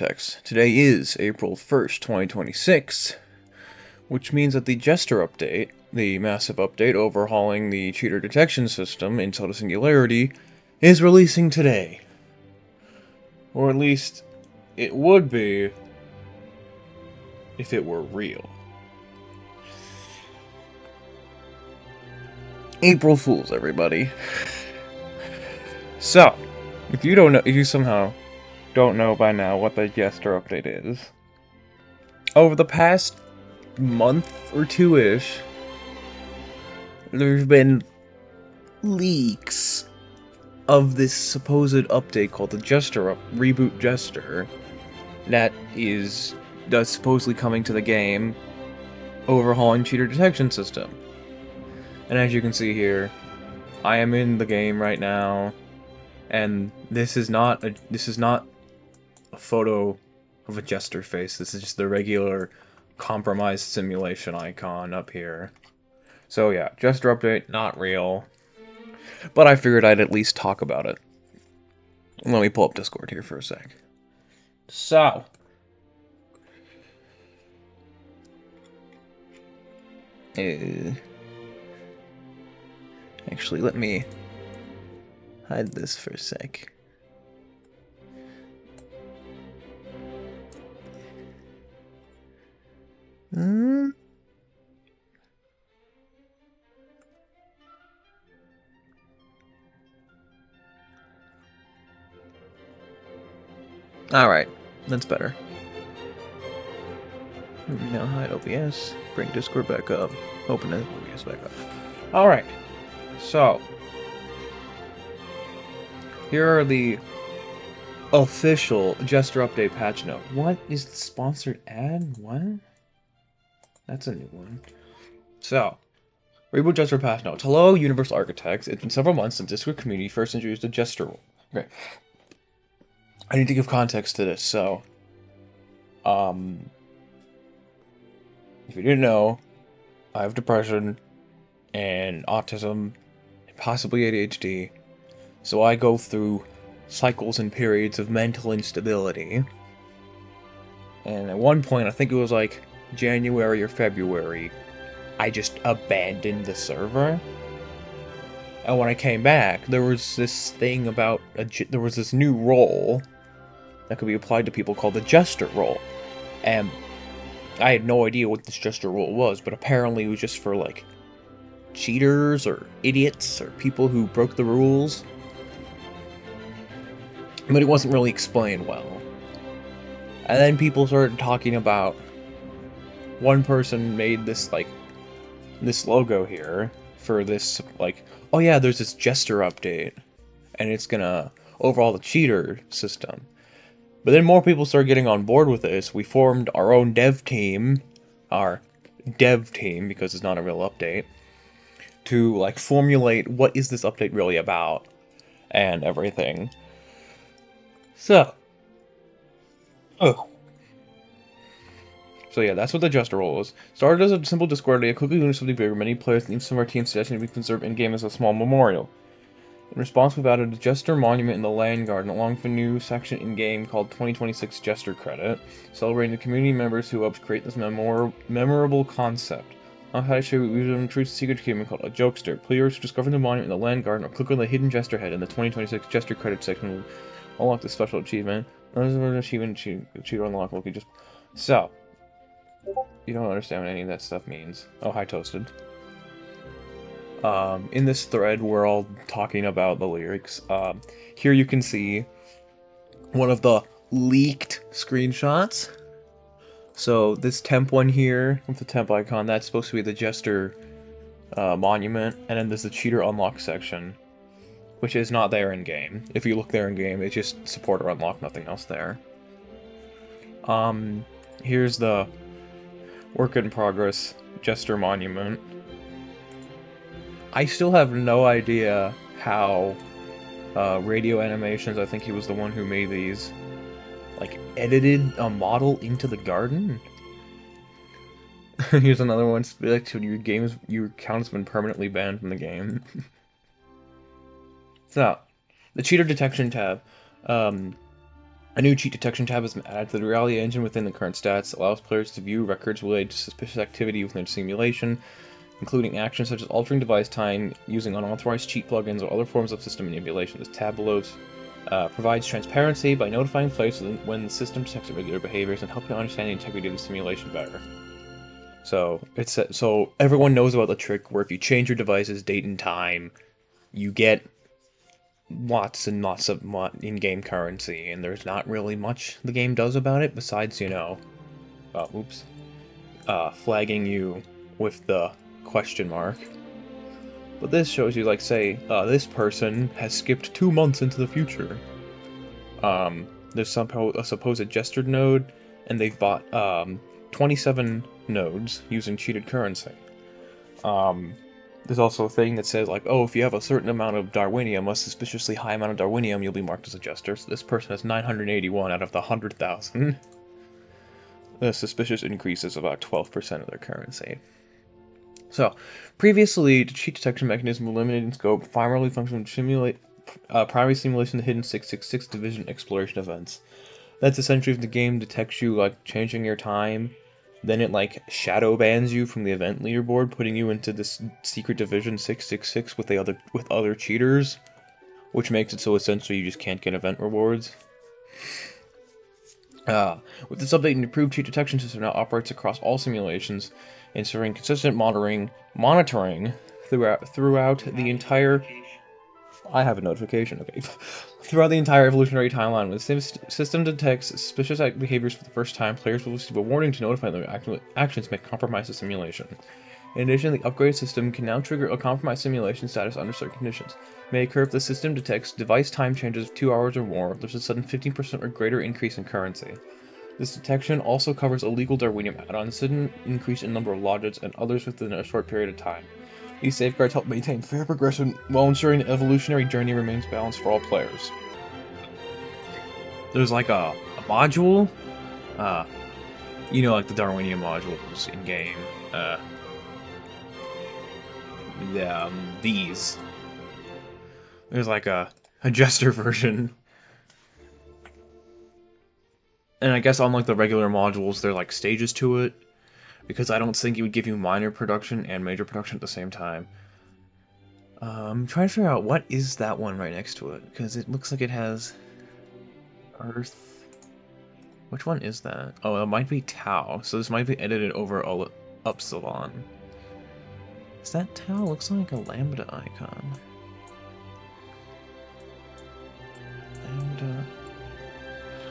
Architects. Today is April 1st, 2026, which means that the Jester update, the massive update overhauling the cheater detection system in Total Singularity, is releasing today. Or at least, it would be if it were real. April Fools, everybody. So, if you somehow don't know by now what the Jester update is, over the past month or two-ish, there's been leaks of this supposed update called the Reboot Jester that's supposedly coming to the game, overhauling cheater detection system. And as you can see here, I am in the game right now, and this is not a photo of a Jester face. This is just the regular compromised simulation icon up here. So yeah, Jester update, not real. But I figured I'd at least talk about it. Let me pull up Discord here for a sec. So, actually, let me hide this for a sec. Alright, that's better. Now hide OBS, bring Discord back up, open OBS back up. Alright, so here are the official Jester update patch note. What is the sponsored ad? What? That's a new one. So, Reboot Jester patch note. Hello, Universal Architects. It's been several months since Discord community first introduced the Jester rule. Okay. I need to give context to this, so... if you didn't know, I have depression, and autism, and possibly ADHD, so I go through cycles and periods of mental instability. And at one point, I think it was like January or February, I just abandoned the server. And when I came back, there was this thing about there was this new role that could be applied to people called the Jester role. And I had no idea what this Jester role was, but apparently it was just for like cheaters or idiots or people who broke the rules. But it wasn't really explained well. And then people started talking about, one person made this like this logo here for this, like, oh yeah, there's this Jester update and it's gonna overhaul the cheater system. But then more people started getting on board with this. We formed our own dev team, because it's not a real update, to like formulate what is this update really about and everything. So yeah, that's what the Jester role is. Started as a simple Discord idea, quickly grew something bigger. Many players and even some of our team's suggestion to be conserved in-game as a small memorial. In response, we've added a Jester monument in the land garden, along with a new section in-game called 2026 Jester Credit, celebrating the community members who helped create this memorable concept. On how to show we've introduced a secret achievement called a Jokester. Players who discover the monument in the land garden or click on the hidden Jester head in the 2026 Jester Credit section will unlock the special achievement. Cheater unlock. Okay, just so you don't understand what any of that stuff means. Oh, hi, Toasted. In this thread, we're all talking about the lyrics. Here you can see one of the leaked screenshots. So this temp one here, with the temp icon, that's supposed to be the Jester monument, and then there's the cheater unlock section, which is not there in-game. If you look there in-game, it's just support or unlock, nothing else there. Here's the work in progress Jester monument. I still have no idea how Radio Animations, I think he was the one who made these, like, edited a model into the garden? Here's another one. Your account has been permanently banned from the game. So, the cheater detection tab. A new cheat detection tab has been added to the reality engine within the current stats, allows players to view records related to suspicious activity within the simulation, including actions such as altering device time, using unauthorized cheat plugins, or other forms of system manipulation. This tab below provides transparency by notifying players when the system detects irregular behaviors and helping understand the integrity of the simulation better. So so everyone knows about the trick where if you change your device's date and time, you get lots and lots of in-game currency, and there's not really much the game does about it besides, flagging you with the question mark. But this shows you, like, say, this person has skipped 2 months into the future. There's a supposed Jester node, and they've bought 27 nodes using cheated currency. There's also a thing that says, like, oh, if you have a certain amount of Darwinium, a suspiciously high amount of Darwinium, you'll be marked as a Jester. So this person has 981 out of the 100,000. The suspicious increase is about 12% of their currency. So, previously, the cheat detection mechanism was limited in scope, primarily functioned to simulate primary simulation of hidden 666 division exploration events. That's essentially if the game detects you, like, changing your time, then it, like, shadow bans you from the event leaderboard, putting you into this secret division 666 with other cheaters, which makes it so essentially you just can't get event rewards. With this update, an improved cheat detection system now operates across all simulations, ensuring consistent monitoring throughout the entire. I have a notification. Okay, throughout the entire evolutionary timeline, when the system detects suspicious behaviors for the first time, players will receive a warning to notify them that actions may compromise the simulation. In addition, the upgraded system can now trigger a compromised simulation status under certain conditions. It may occur if the system detects device time changes of 2 hours or more. There's a sudden 15% or greater increase in currency. This detection also covers illegal Darwinium add-ons, sudden increase in number of lodges, and others within a short period of time. These safeguards help maintain fair progression while ensuring the evolutionary journey remains balanced for all players. There's like a module, like the Darwinium modules in game. These. There's like a Jester version. And I guess unlike the regular modules, there are like stages to it, because I don't think it would give you minor production and major production at the same time. I'm trying to figure out what is that one right next to it, because it looks like it has Earth. Which one is that? Oh, it might be Tau, so this might be edited over Upsilon. Is that Tau? Looks like a lambda icon. Lambda.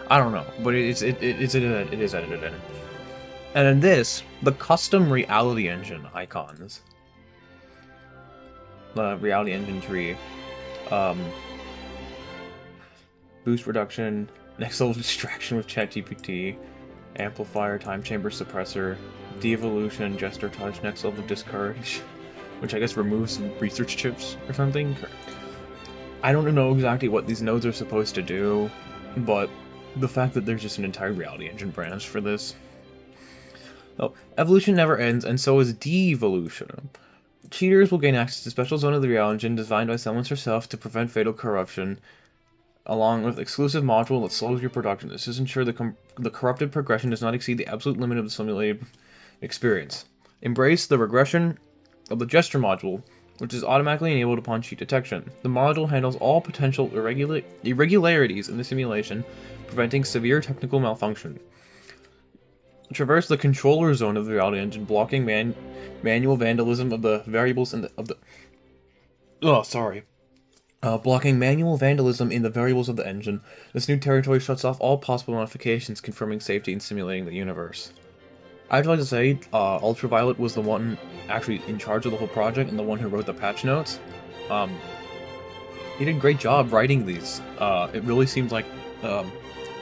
I don't know, but it is edited in. And in this, the custom reality engine icons. The reality engine tree. Boost reduction, next level distraction with ChatGPT, amplifier, time chamber suppressor, de-evolution, Jester touch, next level discourage, which I guess removes research chips or something. I don't know exactly what these nodes are supposed to do, but the fact that there's just an entire reality engine branch for this. Oh, evolution never ends, and so is de-evolution. Cheaters will gain access to a special zone of the reality engine designed by someone herself to prevent fatal corruption, along with exclusive module that slows your production. This is ensure the corrupted progression does not exceed the absolute limit of the simulated experience. Embrace the regression of the Jester module, which is automatically enabled upon cheat detection. The module handles all potential irregularities in the simulation, preventing severe technical malfunction. Traverse the controller zone of the reality engine, blocking manual vandalism of the variables blocking manual vandalism in the variables of the engine. This new territory shuts off all possible modifications, confirming safety and simulating the universe. I'd like to say Ultraviolet was the one actually in charge of the whole project and the one who wrote the patch notes. He did a great job writing these. It really seems like the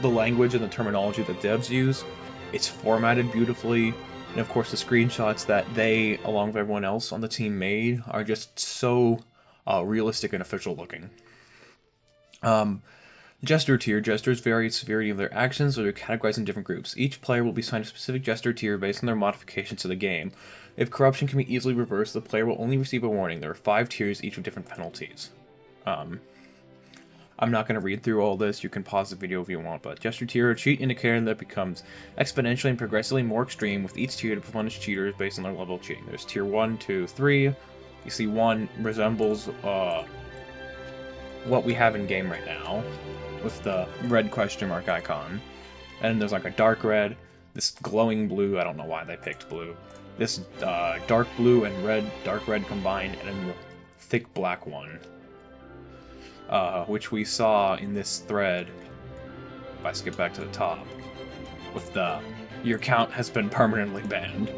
language and the terminology that devs use, it's formatted beautifully, and of course the screenshots that they, along with everyone else on the team, made are just so realistic and official looking. Jester tier. Jesters vary the severity of their actions, or they're categorized in different groups. Each player will be assigned a specific Jester tier based on their modifications to the game. If corruption can be easily reversed, the player will only receive a warning. There are 5 tiers, each with different penalties. I'm not going to read through all this. You can pause the video if you want, but Jester tier, a cheat indicator that becomes exponentially and progressively more extreme with each tier to punish cheaters based on their level of cheating. There's tier 1, 2, 3. You see 1 resembles what we have in game right now with the red question mark icon. And there's like a dark red, this glowing blue, I don't know why they picked blue, this dark blue and red, dark red combined, and then the thick black one. Which we saw in this thread, if I skip back to the top, with the "your account has been permanently banned"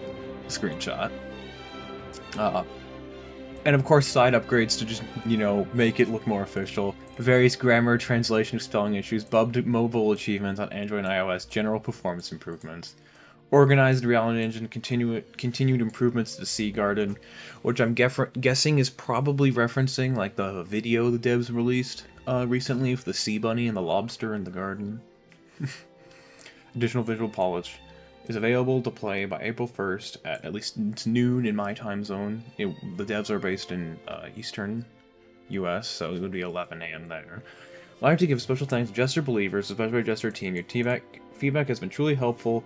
screenshot. And of course side upgrades to just, make it look more official. Various grammar, translation, spelling issues, bugged mobile achievements on Android and iOS, general performance improvements. Organized reality engine, continued improvements to the Sea Garden, which I'm guessing is probably referencing like the video the devs released recently of the sea bunny and the lobster in the garden. Additional visual polish is available to play by April 1st at least it's noon in my time zone. The devs are based in Eastern US, so it would be 11 a.m. there. I'd like to give special thanks to Jester believers, especially Jester team. Your feedback has been truly helpful.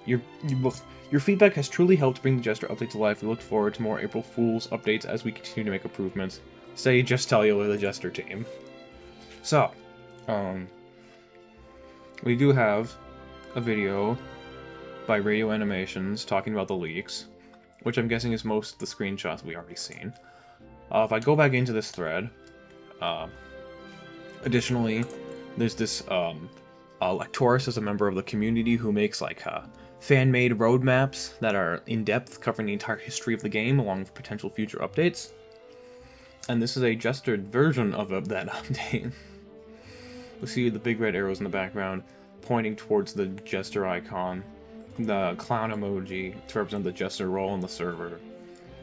Your feedback has truly helped bring the Jester update to life. We look forward to more April Fool's updates as we continue to make improvements. Say Justellular, the Jester team. So, we do have a video by Radio Animations talking about the leaks, which I'm guessing is most of the screenshots we already seen. If I go back into this thread, additionally, there's this, Lectoris is a member of the community who makes, like, fan-made roadmaps that are in-depth, covering the entire history of the game, along with potential future updates. And this is a gestured version of that update. You'll see the big red arrows in the background, pointing towards the Jester icon, the clown emoji to represent the Jester role in the server,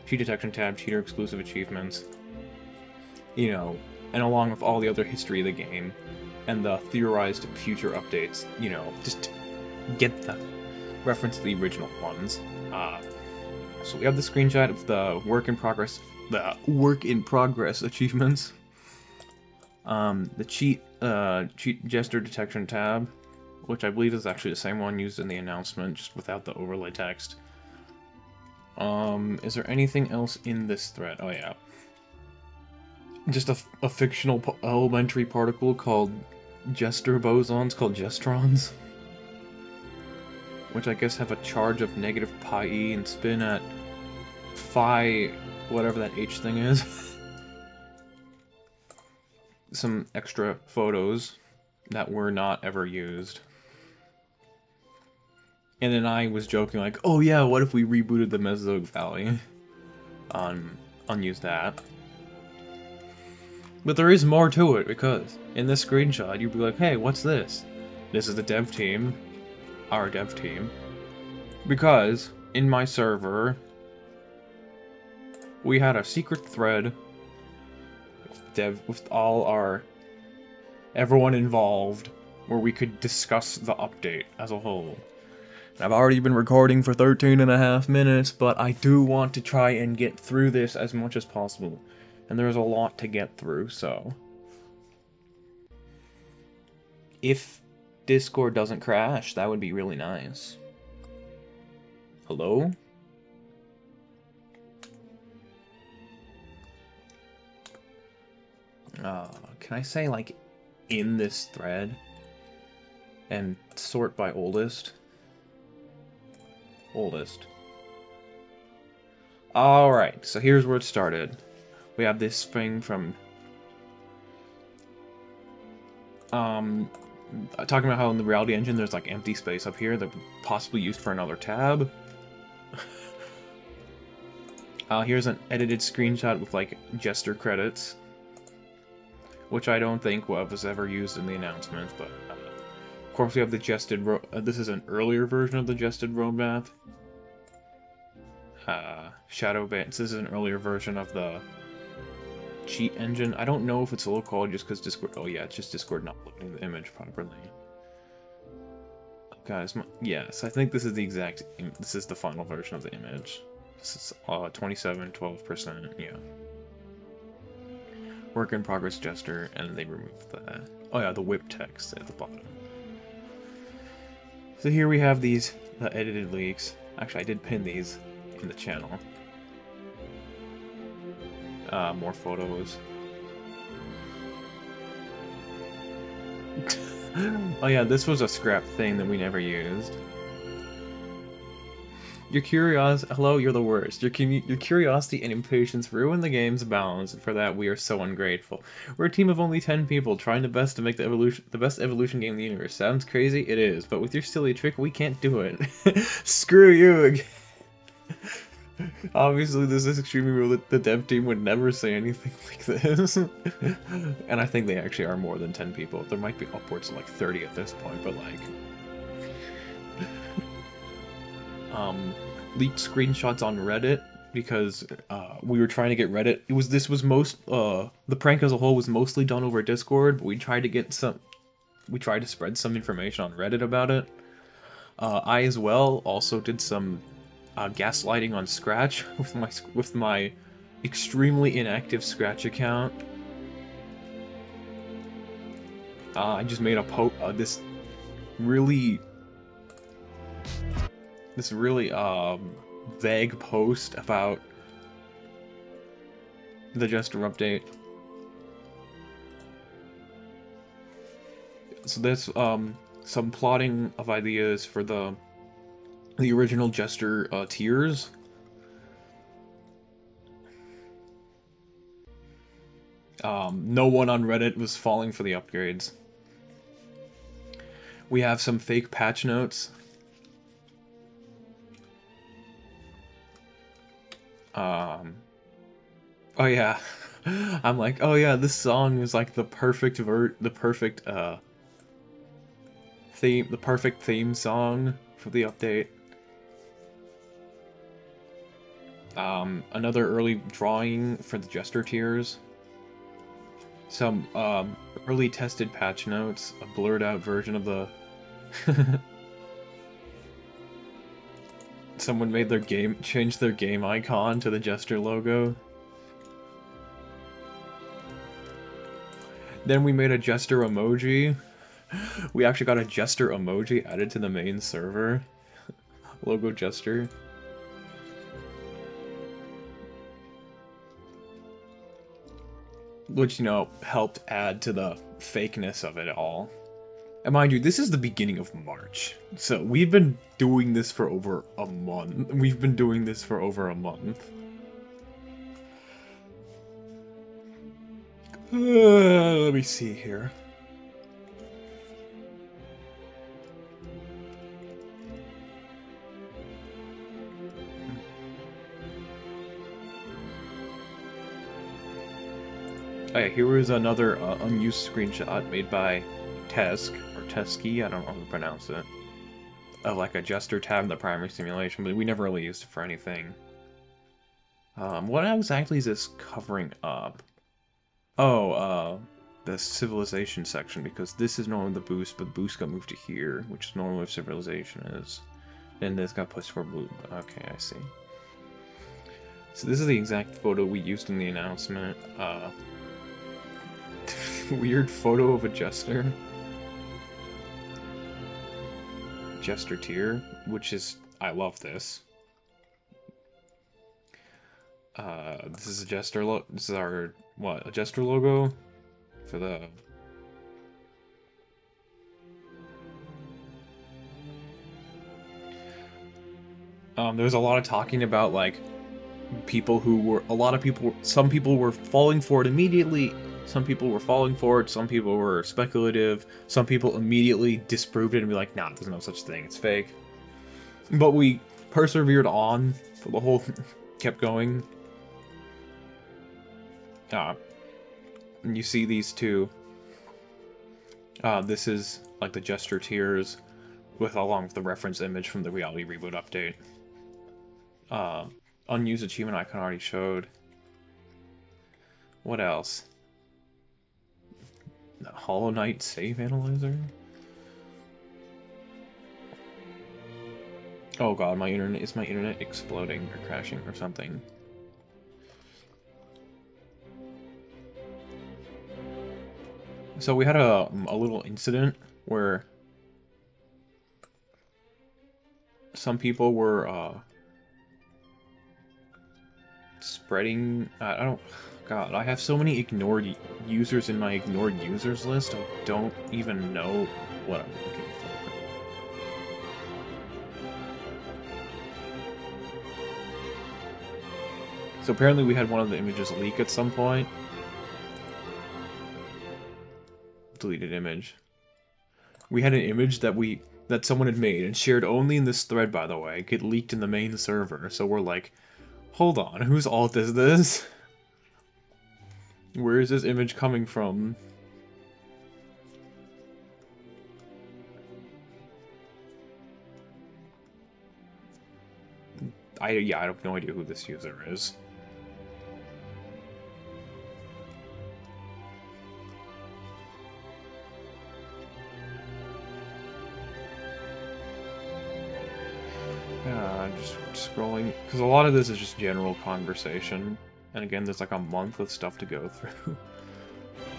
cheat detection tab, cheater exclusive achievements, and along with all the other history of the game, and the theorized future updates, just get the reference to the original ones. So we have the screenshot of the work in progress achievements. The cheat Jester detection tab, which I believe is actually the same one used in the announcement, just without the overlay text. Is there anything else in this thread? Oh yeah. Just a fictional elementary particle called Jester bosons, called Jestrons. Which I guess have a charge of negative pi e and spin at phi, whatever that h thing is. Some extra photos that were not ever used. And then I was joking like, oh yeah, what if we rebooted the Mesozoic Valley? Unused that. But there is more to it, because in this screenshot you'd be like, hey, what's this? This is the dev team. Our dev team. Because in my server we had a secret thread with everyone involved, where we could discuss the update as a whole. And I've already been recording for 13.5 minutes, but I do want to try and get through this as much as possible. And there's a lot to get through, so if Discord doesn't crash, that would be really nice. Hello? Can I say, like, in this thread? And sort by oldest? Oldest. Alright, so here's where it started. We have this thing from... talking about how in the reality engine there's, like, empty space up here that would possibly used for another tab. Here's an edited screenshot with, like, Jester credits, which I don't think was ever used in the announcement, but of course we have the Jested this is an earlier version of the Jested roadmap. Shadow Bands, this is an earlier version of the cheat engine. I don't know if it's a little called just because Discord, oh yeah, it's just Discord not loading the image properly. Guys, yes, I think this is the exact, this is the final version of the image. This is 27, 12%, yeah. Work in progress Jester, and they removed the... Oh yeah, the whip text at the bottom. So here we have these edited leaks. Actually, I did pin these in the channel. More photos. Oh yeah, this was a scrap thing that we never used. Hello, you're the worst. Your curiosity and impatience ruin the game's balance, and for that we are so ungrateful. We're a team of only 10 people, trying the best to make the best evolution game in the universe. Sounds crazy? It is, but with your silly trick, we can't do it. Screw you again. Obviously, this is extremely real that the dev team would never say anything like this. And I think they actually are more than 10 people. There might be upwards of like 30 at this point, but like... leaked screenshots on Reddit because we were trying to get Reddit. The prank as a whole was mostly done over Discord, but we tried to spread some information on Reddit about it. I as well also did some gaslighting on Scratch with my extremely inactive Scratch account. I just made a this really vague post about the Jester update. So there's some plotting of ideas for the original Jester tiers. No one on Reddit was falling for the upgrades. We have some fake patch notes. Oh yeah, I'm like, oh yeah, this song is like the perfect theme song for the update. Another early drawing for the Jester tiers. Some early tested patch notes, a blurred out version of the someone made changed their game icon to the Jester logo. Then we made a Jester emoji. We actually got a Jester emoji added to the main server. Logo Jester. Which, you know, helped add to the fakeness of it all. And mind you, this is the beginning of March. So we've been doing this for over a month. Let me see here. Okay, here is another unused screenshot made by Tesk, or Tesky, I don't know how to pronounce it, of like a Jester tab in the primary simulation, but we never really used it for anything. What exactly is this covering up? Oh, the civilization section, because this is normally the boost, but the boost got moved to here, which is normally where civilization is. And this got pushed for blue. Okay, I see. So this is the exact photo we used in the announcement. Weird photo of a Jester. Jester tier, which is... I love this. This is a Jester this is our... What? A Jester logo? For the... There's a lot of talking about, like, some people were falling for it immediately, some people were falling for it, some people were speculative, some people immediately disproved it and be like, nah, there's no such thing, it's fake. But we persevered on for the whole... kept going. And you see these two. This is, like, the Jester tiers, along with the reference image from the Reality Reboot update. Unused achievement icon already showed. What else? The Hollow Knight save analyzer? Oh god, is my internet exploding or crashing or something? So we had a little incident where some people were spreading. I don't. God, I have so many ignored users in my ignored users list. I don't even know what I'm looking for. So apparently we had one of the images leak at some point. Deleted image. We had an image that someone had made and shared only in this thread, by the way, get leaked in the main server. So we're like, hold on, whose alt is this? Where is this image coming from? Yeah, I have no idea who this user is. Yeah, just scrolling, because a lot of this is just general conversation, and again, there's like a month of stuff to go through.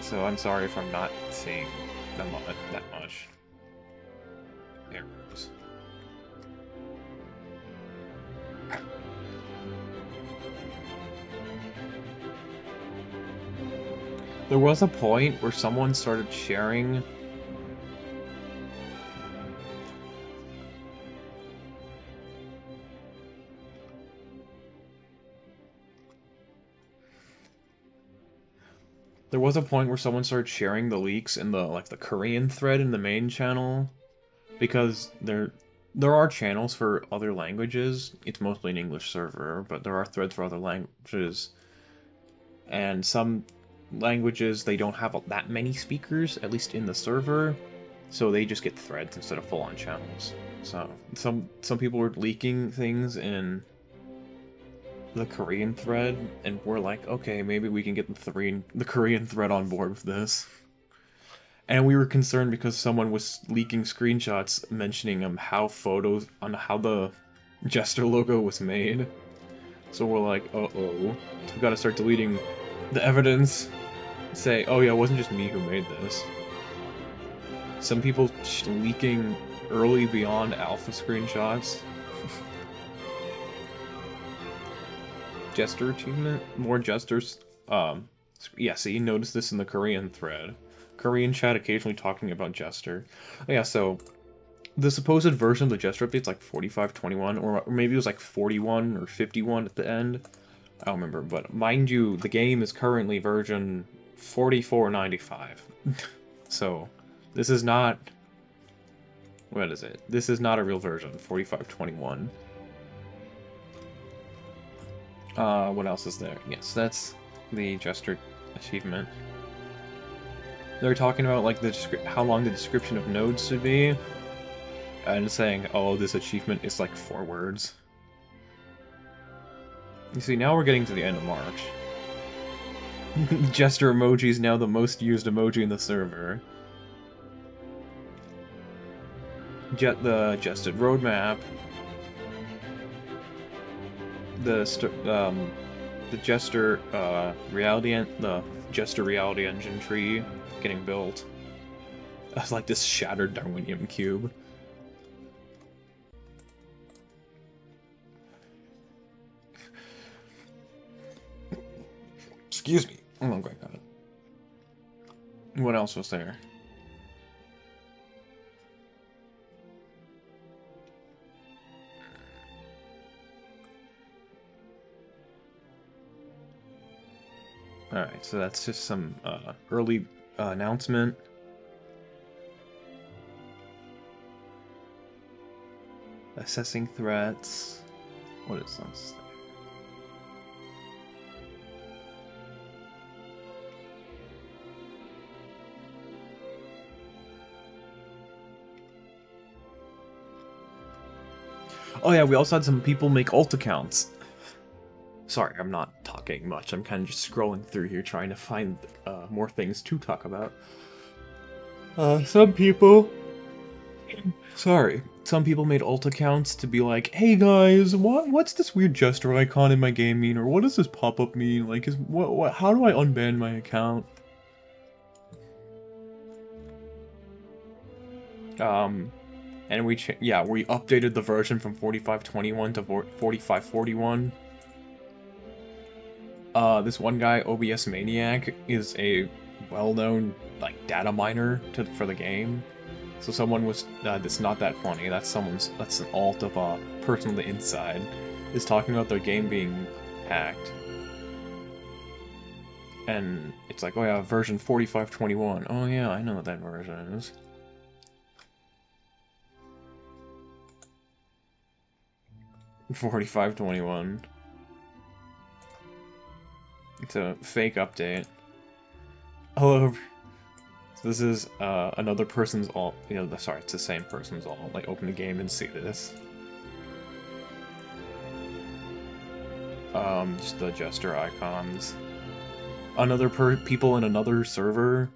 So I'm sorry if I'm not seeing that much. Arrows. There was a point where someone started sharing the leaks in the Korean thread in the main channel, because there are channels for other languages. It's mostly an English server, but there are threads for other languages. And some languages, they don't have that many speakers, at least in the server, so they just get threads instead of full-on channels. So some people were leaking things in the Korean thread, and we're like, okay, maybe we can get the Korean thread on board with this. And we were concerned because someone was leaking screenshots mentioning how the Jester logo was made. So we're like, uh-oh. So we gotta start deleting the evidence. Say, oh yeah, it wasn't just me who made this. Some people leaking early beyond alpha screenshots. Jester achievement? More Jesters. Yeah, see, notice this in the Korean thread. Korean chat occasionally talking about Jester. Yeah, so the supposed version of the Jester update's like 45.21, or maybe it was like 41 or 51 at the end. I don't remember, but mind you, the game is currently version 44.95. So, this is not... What is it? This is not a real version, 45.21. What else is there? Yes, that's the Jester achievement. They're talking about, like, how long the description of nodes should be, and saying, oh, this achievement is like 4 words. You see, now we're getting to the end of March. Jester emoji is now the most used emoji in the server. The Jested roadmap. The Jester the Jester reality engine tree getting built. That's like this shattered Darwinium cube. Excuse me. Oh, I'm going on it. What else was there? Alright, so that's just some early announcement. Assessing threats. What is this? Oh yeah, we also had some people make alt accounts. Sorry, I'm not talking much. I'm kind of just scrolling through here trying to find more things to talk about. Some people made alt accounts to be like, hey guys, what's this weird Jester icon in my game mean? Or what does this pop-up mean? Like, how do I unban my account? Um, and we updated the version from 4521 to 4541. This one guy, OBS Maniac, is a well-known like data miner for the game. So someone was that's not that funny. That's an alt of a person on the inside is talking about their game being hacked. And it's like, oh yeah, version 4521. Oh yeah, I know what that version is. $45.21. It's a fake update. Hello. This is another person's alt. Sorry, it's the same person's alt. Like, open the game and see this. Just the Jester icons. People in another server.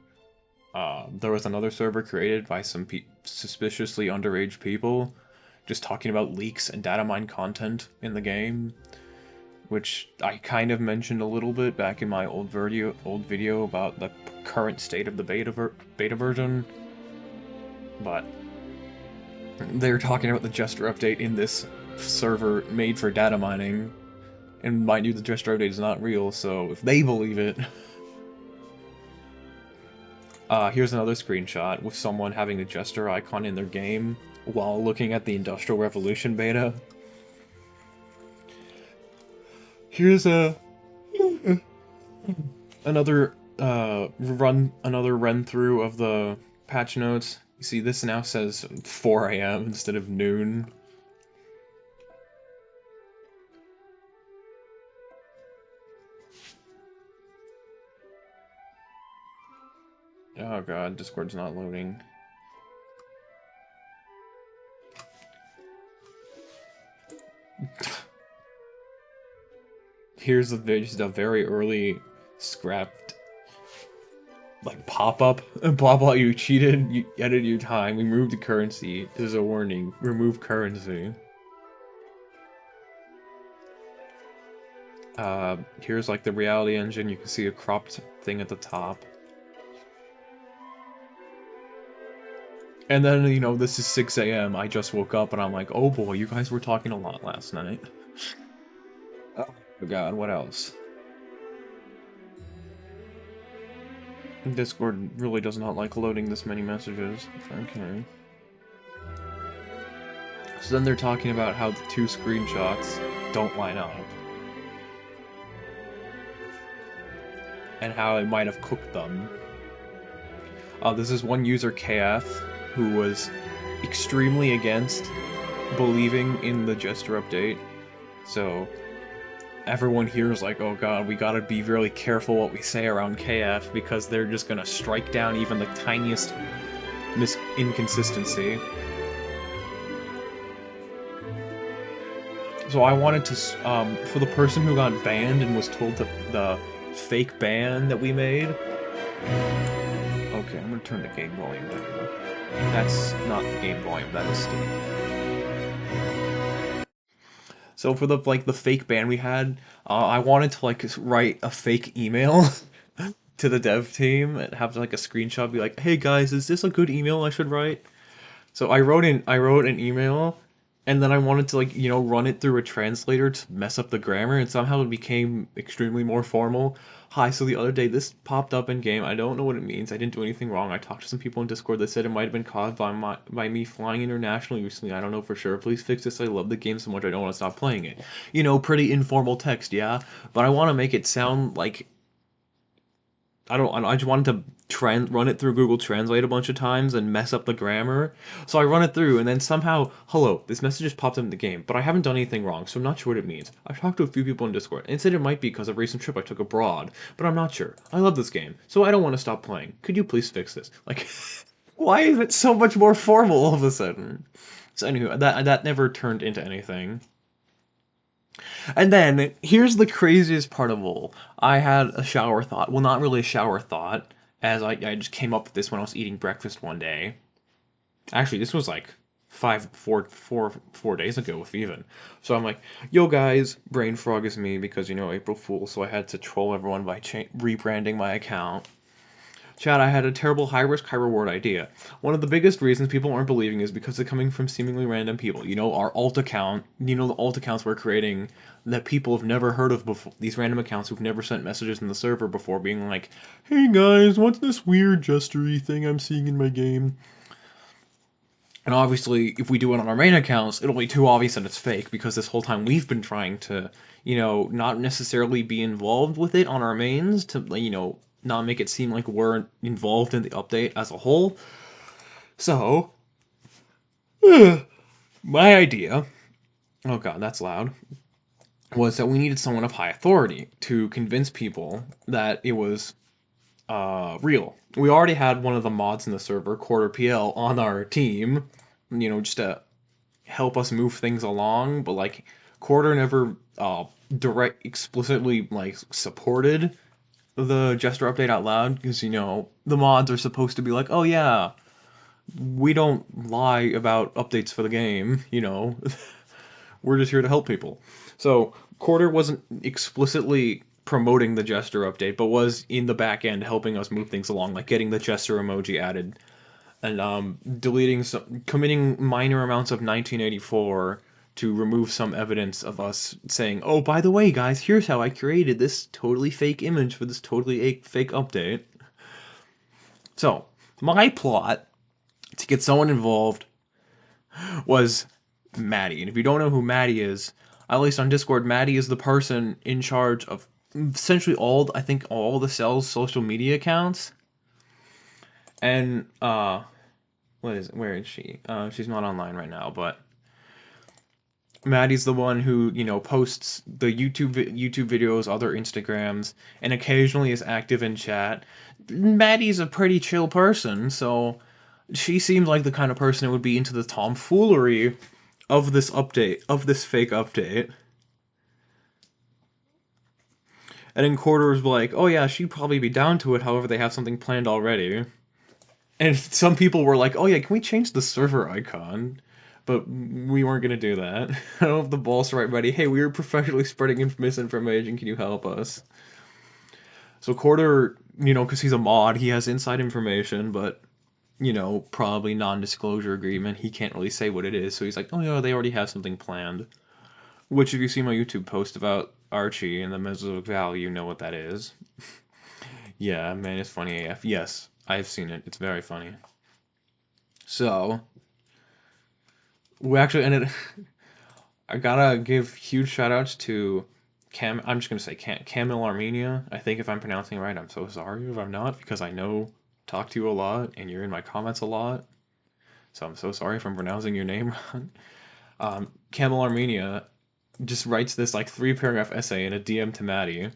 There was another server created by some suspiciously underage people, just talking about leaks and data mine content in the game, which I kind of mentioned a little bit back in my old video about the current state of the beta version. But they're talking about the Jester update in this server made for data mining, and mind you, the Jester update is not real, so if they believe it. Here's another screenshot with someone having a Jester icon in their game while looking at the Industrial Revolution beta. Here's another run through of the patch notes. You see, this now says 4 AM instead of noon. Oh god, Discord's not loading. Here's just a very early scrapped like pop-up. Blah blah, you cheated, you edited your time, we removed the currency. There's a warning. Remove currency. Here's like the reality engine, you can see a cropped thing at the top. And then, this is 6 AM, I just woke up and I'm like, oh boy, you guys were talking a lot last night. Oh god, what else? Discord really does not like loading this many messages. Okay. So then they're talking about how the two screenshots don't line up. And how it might have cooked them. This is one user, KF, who was extremely against believing in the Jester update. So everyone here is like, oh god, we gotta be really careful what we say around KF because they're just gonna strike down even the tiniest inconsistency. So I wanted to, for the person who got banned and was told the fake ban that we made. Okay, I'm gonna turn the game volume down. That's not the game volume, that is Steam. So for the fake ban we had, I wanted to write a fake email to the dev team and have a screenshot be like, hey guys, is this a good email I should write? So I wrote an email, and then I wanted to run it through a translator to mess up the grammar, and somehow it became extremely more formal. Hi, so the other day this popped up in game. I don't know what it means. I didn't do anything wrong. I talked to some people in Discord that said it might have been caused by me flying internationally recently. I don't know for sure. Please fix this. I love the game so much I don't want to stop playing it. Pretty informal text, yeah? But I want to make it sound like I just wanted to run it through Google Translate a bunch of times and mess up the grammar. So I run it through, and then somehow, hello, this message just popped up in the game, but I haven't done anything wrong, so I'm not sure what it means. I've talked to a few people in Discord, and said it might be because of a recent trip I took abroad, but I'm not sure. I love this game, so I don't want to stop playing. Could you please fix this? Why is it so much more formal all of a sudden? So anyway, that never turned into anything. And then, here's the craziest part of all. I had a shower thought. Well, not really a shower thought, as I just came up with this when I was eating breakfast one day. Actually, this was 4 days ago with even. So I'm like, yo guys, brain frog is me because, April Fool, so I had to troll everyone by rebranding my account. Chad, I had a terrible high risk, high reward idea. One of the biggest reasons people aren't believing is because they're coming from seemingly random people. You know, our alt account, you know, the alt accounts we're creating that people have never heard of before. These random accounts who've never sent messages in the server before being like, hey guys, what's this weird jestery thing I'm seeing in my game? And obviously, if we do it on our main accounts, it'll be too obvious that it's fake because this whole time we've been trying to, you know, not necessarily be involved with it on our mains to, you know, not make it seem like we're involved in the update as a whole. So, my idea, oh god, that's loud, was that we needed someone of high authority to convince people that it was real. We already had one of the mods in the server, Quarter PL, on our team, you know, just to help us move things along, but like Quarter never direct explicitly like supported the Jester update out loud because you know the mods are supposed to be like, oh yeah, we don't lie about updates for the game, you know. We're just here to help people. So Quarter wasn't explicitly promoting the Jester update, but was in the back end helping us move things along, like getting the Jester emoji added and deleting some, committing minor amounts of 1984 to remove some evidence of us saying, "Oh, by the way, guys, here's how I created this totally fake image for this totally fake update." So my plot to get someone involved was Maddie. And if you don't know who Maddie is, at least on Discord, Maddie is the person in charge of essentially all, I think, all the Cell's social media accounts. And where is she? She's not online right now, but Maddie's the one who, you know, posts the YouTube videos, other Instagrams, and occasionally is active in chat. Maddie's a pretty chill person, so she seems like the kind of person who would be into the tomfoolery of this update, of this fake update. And then Quarter was like, oh yeah, she'd probably be down to it, however they have something planned already. And some people were like, oh yeah, can we change the server icon? But we weren't gonna do that. I don't have the balls to write, buddy. Hey, we were professionally spreading misinformation. Can you help us? So Quarter, you know, because he's a mod, he has inside information, but you know, probably non-disclosure agreement. He can't really say what it is. So he's like, oh yeah, they already have something planned. Which, if you see my YouTube post about Archie and the Mesozoic Valley, you know what that is. Yeah, man, it's funny AF. Yes, I've seen it. It's very funny. So, we actually ended. I gotta give huge shout outs to I'm just gonna say Camille Armenia. I think if I'm pronouncing it right, I'm so sorry if I'm not because I know talk to you a lot and you're in my comments a lot. So I'm so sorry if I'm pronouncing your name wrong. Camille Armenia just writes this like 3 paragraph essay in a DM to Maddie,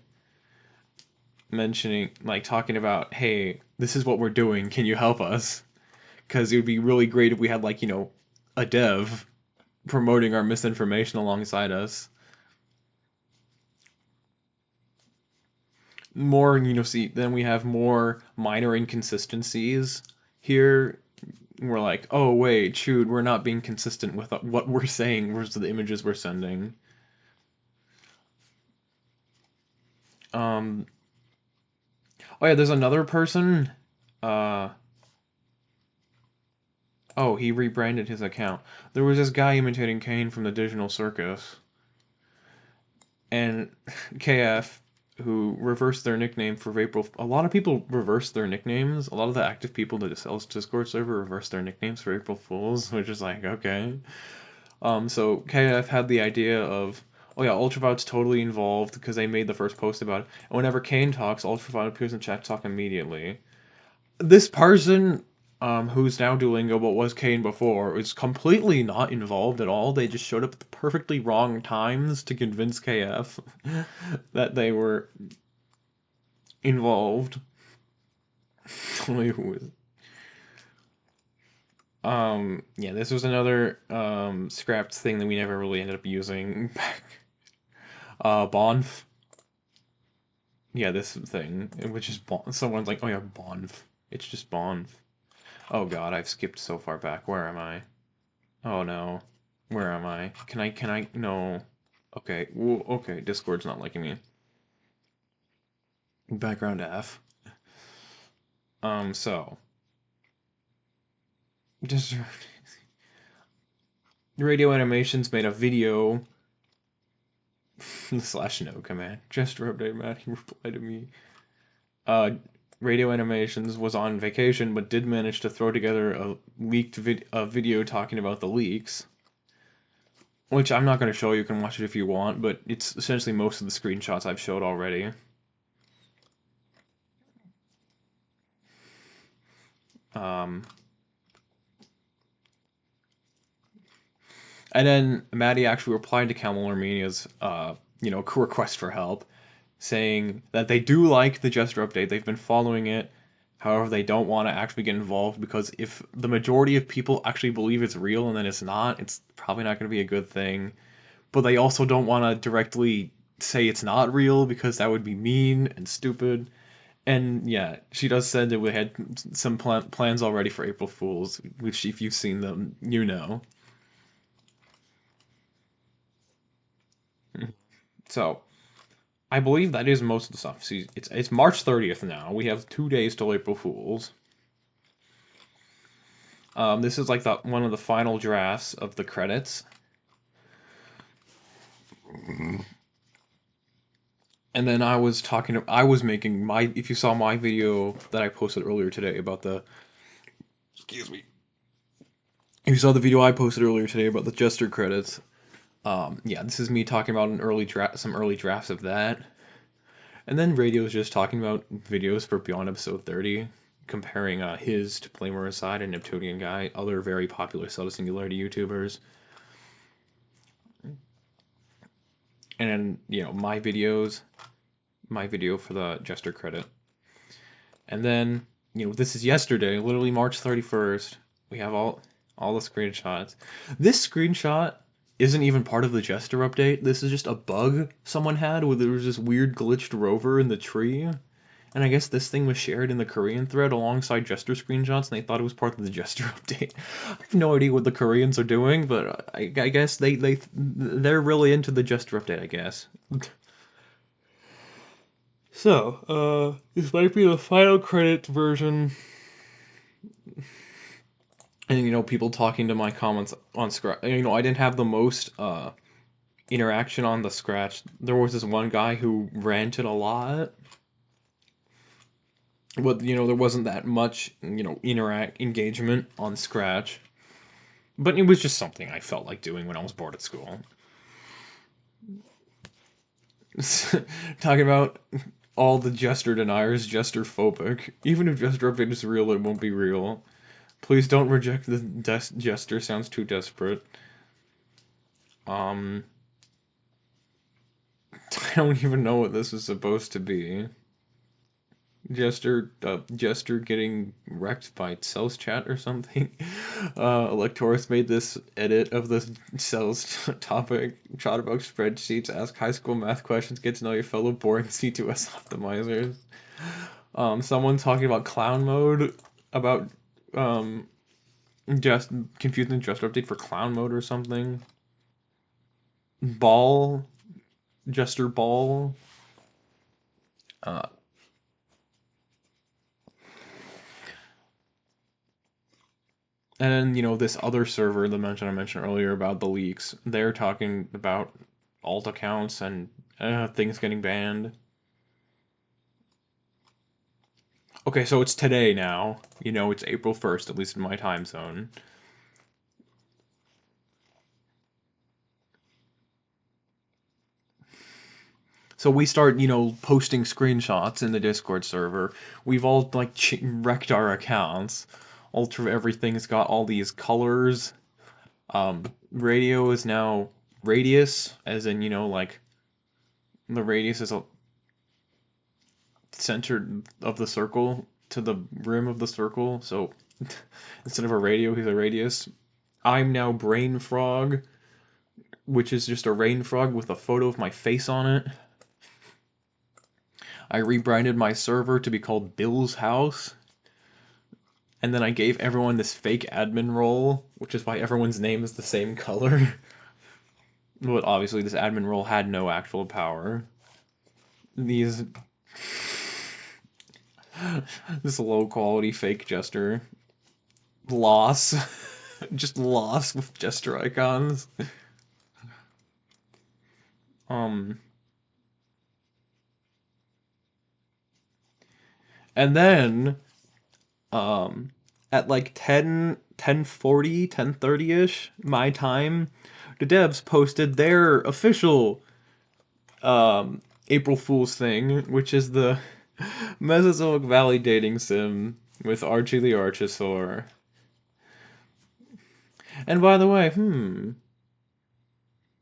mentioning like talking about, hey, this is what we're doing. Can you help us? Because it would be really great if we had like, you know, a dev promoting our misinformation alongside us. More, you know, see, then we have more minor inconsistencies here. We're like, oh wait, shoot, we're not being consistent with what we're saying versus the images we're sending. Um, oh yeah, there's another person. Uh, oh, he rebranded his account. There was this guy imitating Kane from the Digital Circus, and KF, who reversed their nickname for April. A lot of people reverse their nicknames. A lot of the active people that sells Discord server reverse their nicknames for April Fools, which is like okay. So KF had the idea of, oh yeah, Ultraviolet's totally involved because they made the first post about it. And whenever Kane talks, Ultraviolet appears in chat talk immediately. This person, who's now Duolingo but was Kane before, is completely not involved at all. They just showed up at the perfectly wrong times to convince KF that they were involved. Yeah, this was another scrapped thing that we never really ended up using. Bonf. Yeah, this thing, which is someone's like, oh yeah, Bonf. It's just Bonf. Oh god, I've skipped so far back. Where am I? Oh no. Where am I? No. Okay, okay, Discord's not liking me. Background F. So just Radio Animations made a video slash no command. Jester update Matt, he replied to me. Uh, Radio Animations was on vacation, but did manage to throw together a video talking about the leaks, which I'm not going to show you. You can watch it if you want, but it's essentially most of the screenshots I've showed already. Um, and then Maddie actually replied to Camel Armenia's, request for help, saying that they do like the Jester update. They've been following it. However, they don't want to actually get involved because if the majority of people actually believe it's real and then it's not, it's probably not going to be a good thing. But they also don't want to directly say it's not real because that would be mean and stupid. And yeah, she does said that we had some plans already for April Fools, which if you've seen them, you know. So I believe that is most of the stuff. See, it's March 30th now. We have 2 days till April Fools. This is like the one of the final drafts of the credits. And then I was making my, if you saw my video that I posted earlier today about the, excuse me, if you saw the video I posted earlier today about the Jester credits, yeah, this is me talking about some early drafts of that. And then Radio is just talking about videos for Beyond Episode 30, comparing his to Flamer Aside and Neptunian Guy, other very popular Cell Singularity YouTubers. And then, my video for the Jester credit. And then, this is yesterday, literally March 31st. We have all the screenshots. This screenshot isn't even part of the Jester update. This is just a bug someone had where there was this weird glitched rover in the tree. And I guess this thing was shared in the Korean thread alongside Jester screenshots, and they thought it was part of the Jester update. I have no idea what the Koreans are doing, but I guess they're really into the Jester update, I guess. So, this might be the final credit version. And, people talking to my comments on Scratch. I didn't have the most, interaction on the Scratch. There was this one guy who ranted a lot. But, there wasn't that much, engagement on Scratch. But it was just something I felt like doing when I was bored at school. Talking about all the Jester deniers, Jester phobic. Even if Jester update is real, it won't be real. Please don't reject the Jester, sounds too desperate. I don't even know what this is supposed to be. Jester getting wrecked by Cells chat or something. Electoris made this edit of the Cells topic. Chat about spreadsheets, ask high school math questions, get to know your fellow boring C2S optimizers. Someone talking about clown mode, about just confusing Jester update for clown mode or something. Ball, Jester ball. Uh, And then, this other server, the mention I mentioned earlier about the leaks, they're talking about alt accounts and things getting banned. Okay, so it's today now. It's April 1st, at least in my time zone. So we start, posting screenshots in the Discord server. We've all, like, wrecked our accounts. Ultra everything's got all these colors. Radio is now radius, as in, like, the radius is a center of the circle to the rim of the circle. So instead of a radio, he's a radius. I'm now Brain Frog, which is just a rain frog with a photo of my face on it. I rebranded my server to be called Bill's House. And then I gave everyone this fake admin role, which is why everyone's name is the same color. But obviously this admin role had no actual power. These This low quality fake Jester. Loss. Just loss with Jester icons. Um, and then, um, at like 10:40, 10:30ish, my time, the devs posted their official, April Fool's thing, which is the Mesozoic Valley dating sim with Archie the Archosaur. And by the way,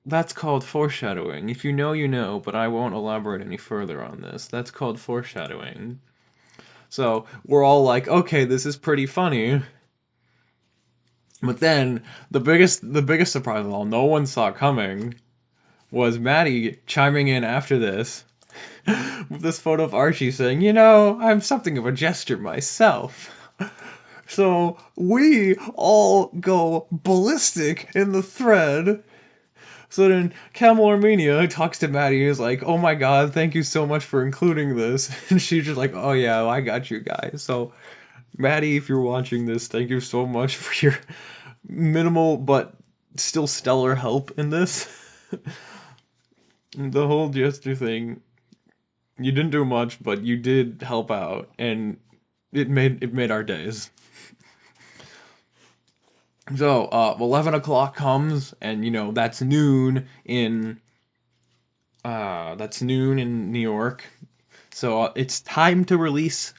that's called foreshadowing. If you know, you know, but I won't elaborate any further on this. That's called foreshadowing. So we're all like, okay, this is pretty funny. But then the biggest surprise of all, no one saw coming, was Maddie chiming in after this with this photo of Archie saying, you know, I'm something of a jester myself. So we all go ballistic in the thread. So then Camel Armenia talks to Maddie and is like, oh my god, thank you so much for including this. And she's just like, oh yeah, I got you guys. So Maddie, if you're watching this, thank you so much for your minimal but still stellar help in this. The whole Jester thing, you didn't do much, but you did help out, and it made our days. So, 11 o'clock comes, and that's noon in New York. So it's time to release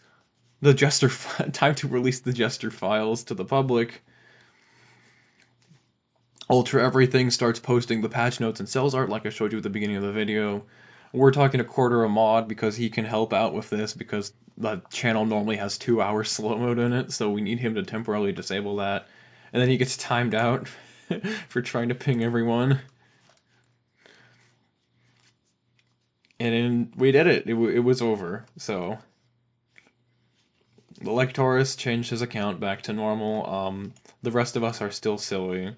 the Jester time to release the Jester files to the public. Ultra Everything starts posting the patch notes and cells art like I showed you at the beginning of the video. We're talking a quarter a mod because he can help out with this because the channel normally has 2 hours slow mode in it, so we need him to temporarily disable that. And then he gets timed out for trying to ping everyone. And then we did it. It was over. So the Lectorus changed his account back to normal. The rest of us are still silly.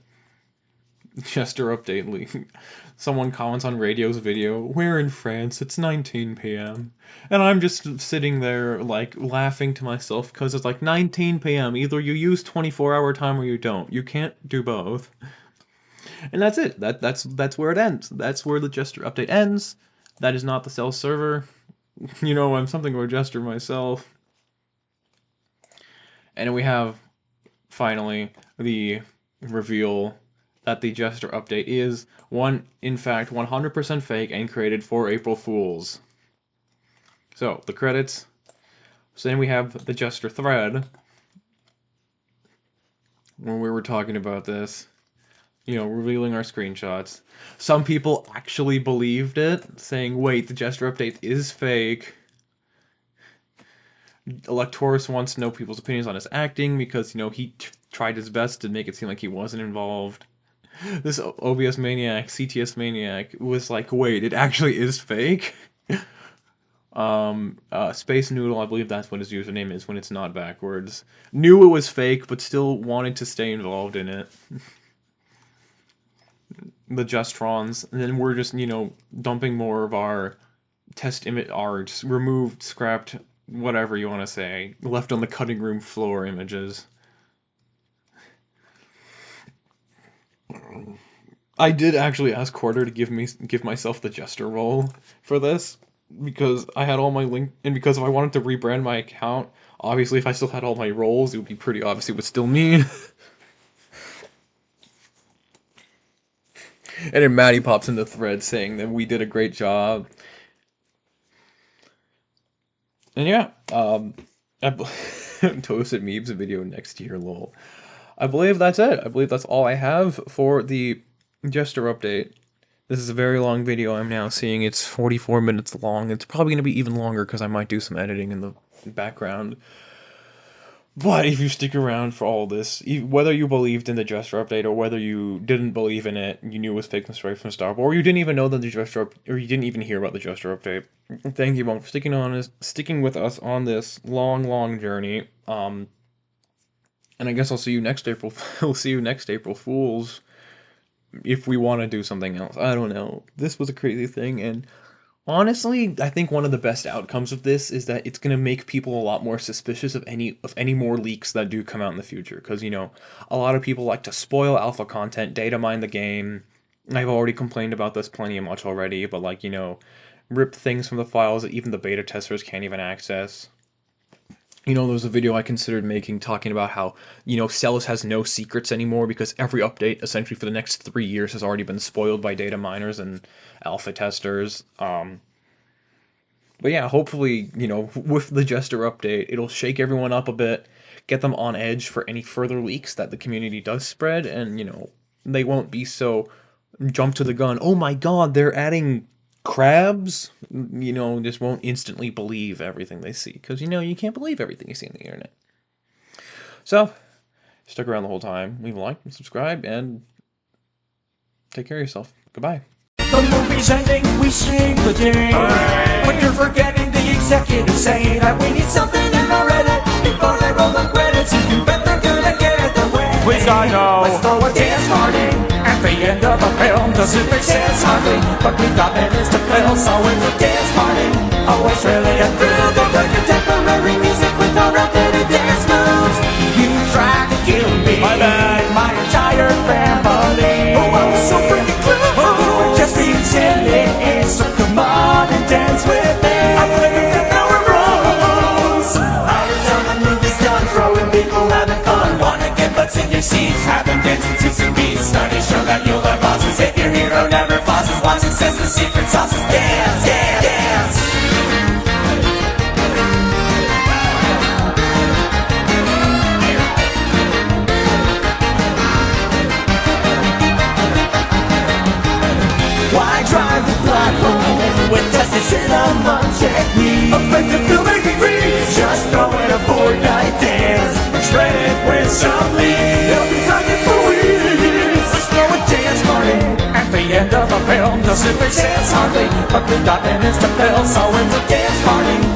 Jester update leak. Someone comments on radio's video, we're in France, it's 19 p.m. And I'm just sitting there, like, laughing to myself, because it's like 19 p.m. Either you use 24-hour time or you don't. You can't do both. And that's it. That's where it ends. That's where the Jester update ends. That is not the cell server. I'm something of a Jester myself. And we have, finally, the reveal that the Jester update is, in fact, 100% fake and created for April Fools. So, the credits. So then we have the Jester thread, when we were talking about this, revealing our screenshots. Some people actually believed it, saying, wait, the Jester update is fake. Electorus wants to know people's opinions on his acting because, he tried his best to make it seem like he wasn't involved. This OBS maniac, CTS maniac, was like, wait, it actually is fake? Space Noodle, I believe that's what his username is when it's not backwards. Knew it was fake, but still wanted to stay involved in it. The Justrons. And then we're just, dumping more of our test image, our just removed, scrapped, whatever you want to say, left on the cutting room floor images. I did actually ask Quarter to give myself the Jester role for this because I had all my link, and because if I wanted to rebrand my account, obviously if I still had all my roles, it would be pretty obvious it was still me. And then Maddie pops in the thread saying that we did a great job. And yeah, Toasted Meebs video next year, lol. I believe that's it. I believe that's all I have for the Jester update. This is a very long video I'm now seeing. It's 44 minutes long. It's probably going to be even longer because I might do some editing in the background. But if you stick around for all this, whether you believed in the Jester update or whether you didn't believe in it, you knew it was fake straight from the start, or you didn't even know that the Jester or you didn't even hear about the Jester update, thank you all for sticking with us on this long journey. And I guess I'll see you next April. We'll see you next April Fools if we want to do something else. I don't know. This was a crazy thing, and Honestly, I think one of the best outcomes of this is that it's going to make people a lot more suspicious of any more leaks that do come out in the future. Because, you know, a lot of people like to spoil alpha content, data mine the game. I've already complained about this plenty much already, but like, you know, rip things from the files that even the beta testers can't even access. You know, there was a video I considered making talking about how, you know, Celis has no secrets anymore because every update, essentially for the next 3 years, has already been spoiled by data miners and alpha testers. But yeah, hopefully, you know, with the Jester update, it'll shake everyone up a bit, get them on edge for any further leaks that the community does spread, and, you know, they won't be so jump to the gun. Oh my god, they're adding crabs? You know, just won't instantly believe everything they see. Because, you know, you can't believe everything you see on the internet. So, stick around the whole time, leave a like, and subscribe, and take care of yourself. Goodbye. The movie's ending, we sing the day. When you're forgetting, the executives say that we need something in our Reddit before they roll the credits. And you bet they're gonna get it the way. Which I know. Let's throw a dance party at the end of a film. Doesn't make sense hardly, but we've got minutes to fill, so it's a dance party. Always really a thrill. They play contemporary music with no updated dance moves. You tried to kill me, My bad. my entire family. Oh, I was so freaking close. Just being silly, so come on and dance with me. I play the 10-hour rules. Hours on the movie's done, throwing people having fun. Wanna get butts in your seats, have them dancing to some beats. Studies show that you'll have bosses if your hero never flosses. Watching says the secret sauces. Dance, dance, dance. Why drive the black hole with tested cinema technique? Effective filmmaking reads. Just throw in a Fortnite dance and spread it with some leaves. It'll be talking for weeks. Let's throw a dance party at the end of a film. Doesn't make sense hardly, but we've got minutes to fill, so it's a dance party.